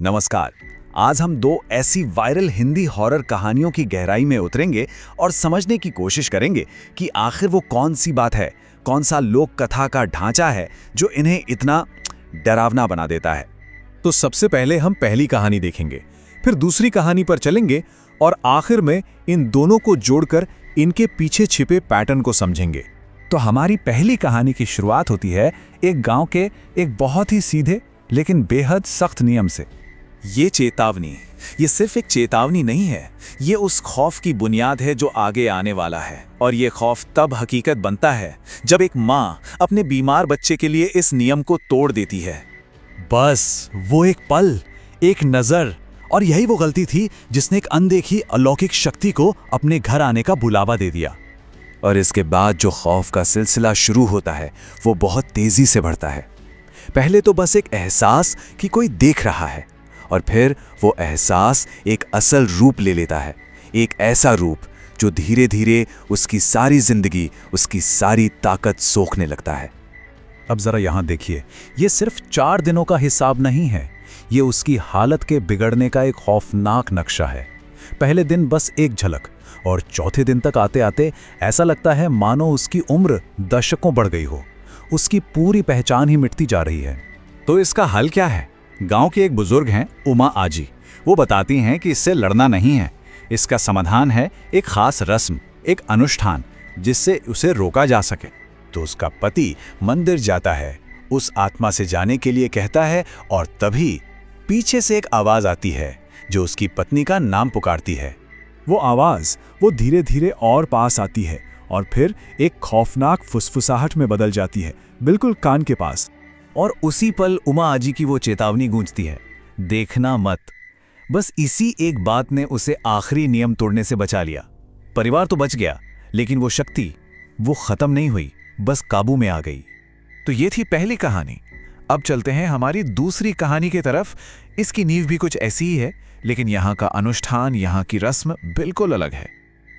नमस्कार। आज हम दो ऐसी वायरल हिंदी हॉरर कहानियों की गहराई में उतरेंगे और समझने की कोशिश करेंगे कि आखिर वो कौन सी बात है, कौन सा लोक कथा का ढांचा है जो इन्हें इतना डरावना बना देता है। तो सबसे पहले हम पहली कहानी देखेंगे, फिर दूसरी कहानी पर चलेंगे और आखिर में इन दोनों को जोड़कर इनके पीछे छिपे पैटर्न को समझेंगे। तो हमारी पहली कहानी की शुरुआत होती है एक गांव के एक बहुत ही सीधे लेकिन बेहद सख्त नियम से। ये चेतावनी, ये सिर्फ एक चेतावनी नहीं है, ये उस खौफ की बुनियाद है जो आगे आने वाला है। और ये खौफ तब हकीकत बनता है जब एक माँ अपने बीमार बच्चे के लिए इस नियम को तोड़ देती है। बस वो एक पल, एक नजर, और यही वो गलती थी जिसने एक अनदेखी अलौकिक शक्ति को अपने घर आने का बुलावा दे दिया। और इसके बाद जो खौफ का सिलसिला शुरू होता है वो बहुत तेजी से बढ़ता है। पहले तो बस एक एहसास कि कोई देख रहा है, और फिर वो एहसास एक असल रूप ले लेता है, एक ऐसा रूप जो धीरे धीरे उसकी सारी जिंदगी, उसकी सारी ताकत सोखने लगता है। अब जरा यहां देखिए, ये सिर्फ 4 दिनों का हिसाब नहीं है, ये उसकी हालत के बिगड़ने का एक खौफनाक नक्शा है। पहले दिन बस एक झलक, और चौथे दिन तक आते आते ऐसा लगता है मानो उसकी उम्र दशकों बढ़ गई हो, उसकी पूरी पहचान ही मिटती जा रही है। तो इसका हल क्या है? गांव के एक बुजुर्ग हैं, उमा आजी। वो बताती हैं कि इससे लड़ना नहीं है, इसका समाधान है एक खास रस्म, एक अनुष्ठान जिससे उसे रोका जा सके। तो उसका पति मंदिर जाता है, उस आत्मा से जाने के लिए कहता है, और तभी पीछे से एक आवाज आती है जो उसकी पत्नी का नाम पुकारती है। वो आवाज वो धीरे धीरे और पास आती है और फिर एक खौफनाक फुसफुसाहट में बदल जाती है, बिल्कुल कान के पास। और उसी पल उमा आजी की वो चेतावनी गूंजती है, देखना मत। बस इसी एक बात ने उसे आखिरी नियम तोड़ने से बचा लिया। परिवार तो बच गया, लेकिन वो शक्ति, वो खत्म नहीं हुई, बस काबू में आ गई। तो ये थी पहली कहानी। अब चलते हैं हमारी दूसरी कहानी की तरफ। इसकी नींव भी कुछ ऐसी ही है, लेकिन यहाँ का अनुष्ठान, यहाँ की रस्म बिल्कुल अलग है।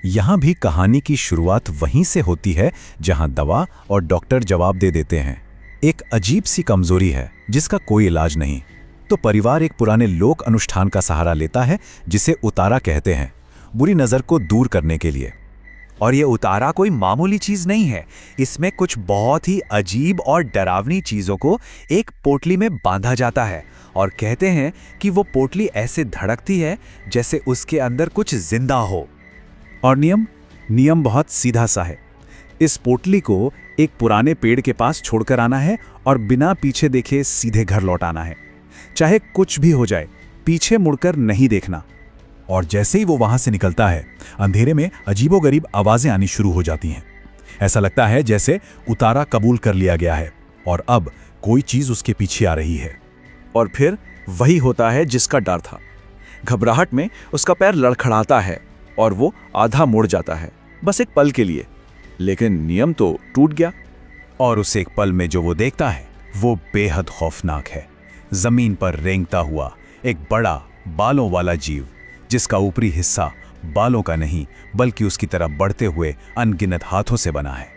यहाँ भी कहानी की शुरुआत वहीं से होती है जहाँ दवा और डॉक्टर जवाब दे देते हैं। एक अजीब सी कमजोरी है जिसका कोई इलाज नहीं। तो परिवार एक पुराने लोक अनुष्ठान का सहारा लेता है जिसे उतारा कहते हैं, बुरी नज़र को दूर करने के लिए। और ये उतारा कोई मामूली चीज नहीं है, इसमें कुछ बहुत ही अजीब और डरावनी चीजों को एक पोटली में बांधा जाता है, और कहते हैं कि वो पोटली ऐसे धड़कती है जैसे उसके अंदर कुछ जिंदा हो। और नियम बहुत सीधा सा है। इस पोटली को एक पुराने पेड़ के पास छोड़कर आना है और बिना पीछे देखे सीधे घर लौट आना है। चाहे कुछ भी हो जाए, पीछे मुड़कर नहीं देखना। और जैसे ही वो वहां से निकलता है, अंधेरे में अजीबोगरीब आवाजें आनी शुरू हो जाती हैं। ऐसा लगता है जैसे उतारा कबूल कर लिया गया है और अब कोई चीज उसके पीछे आ रही है। और फिर वही होता है जिसका डर था। घबराहट में उसका पैर लड़खड़ाता है और वो आधा मुड़ जाता है, बस एक पल के लिए। लेकिन नियम तो टूट गया। और उस एक पल में जो वो देखता है वो बेहद खौफनाक है। जमीन पर रेंगता हुआ एक बड़ा बालों वाला जीव, जिसका ऊपरी हिस्सा बालों का नहीं बल्कि उसकी तरफ बढ़ते हुए अनगिनत हाथों से बना है।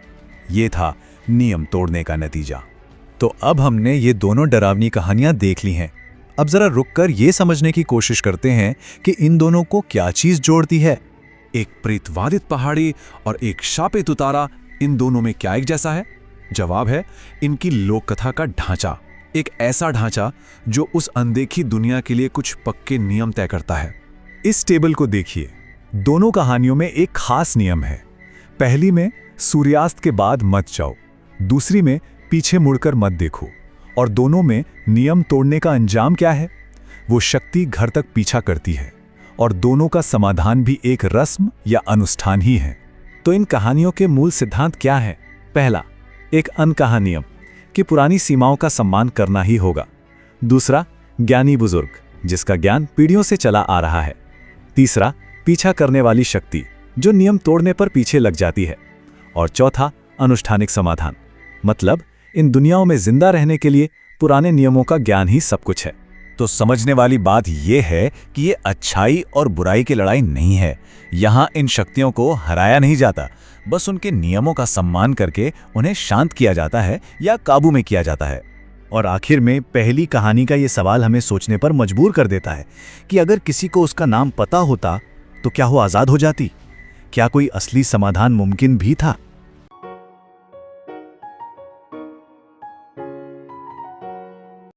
ये था नियम तोड़ने का नतीजा। तो अब हमने ये दोनों डरावनी कहानियां देख ली हैं। अब जरा रुककर ये समझने की कोशिश करते हैं कि इन दोनों को क्या चीज जोड़ती है। एक प्रेतवादित पहाड़ी और एक शापित उतारा, इन दोनों में क्या एक जैसा है? जवाब है इनकी लोक कथा का ढांचा। एक ऐसा ढांचा जो उस अनदेखी दुनिया के लिए कुछ पक्के नियम तय करता है। इस टेबल को देखिए, दोनों कहानियों में एक खास नियम है। पहली में सूर्यास्त के बाद मत जाओ, दूसरी में पीछे मुड़कर मत देखो। और दोनों में नियम तोड़ने का अंजाम क्या है? वो शक्ति घर तक पीछा करती है, और दोनों का समाधान भी एक रस्म या अनुष्ठान ही है। तो इन कहानियों के मूल सिद्धांत क्या है? पहला, एक अनकहा नियम कि पुरानी सीमाओं का सम्मान करना ही होगा। दूसरा, ज्ञानी बुजुर्ग जिसका ज्ञान पीढ़ियों से चला आ रहा है। तीसरा, पीछा करने वाली शक्ति जो नियम तोड़ने पर पीछे लग जाती है। और चौथा, अनुष्ठानिक समाधान, मतलब इन दुनियाओं में जिंदा रहने के लिए पुराने नियमों का ज्ञान ही सब कुछ है। तो समझने वाली बात यह है कि ये अच्छाई और बुराई की लड़ाई नहीं है। यहाँ इन शक्तियों को हराया नहीं जाता, बस उनके नियमों का सम्मान करके उन्हें शांत किया जाता है या काबू में किया जाता है। और आखिर में पहली कहानी का ये सवाल हमें सोचने पर मजबूर कर देता है कि अगर किसी को उसका नाम पता होता तो क्या वो आज़ाद हो जाती? क्या कोई असली समाधान मुमकिन भी था?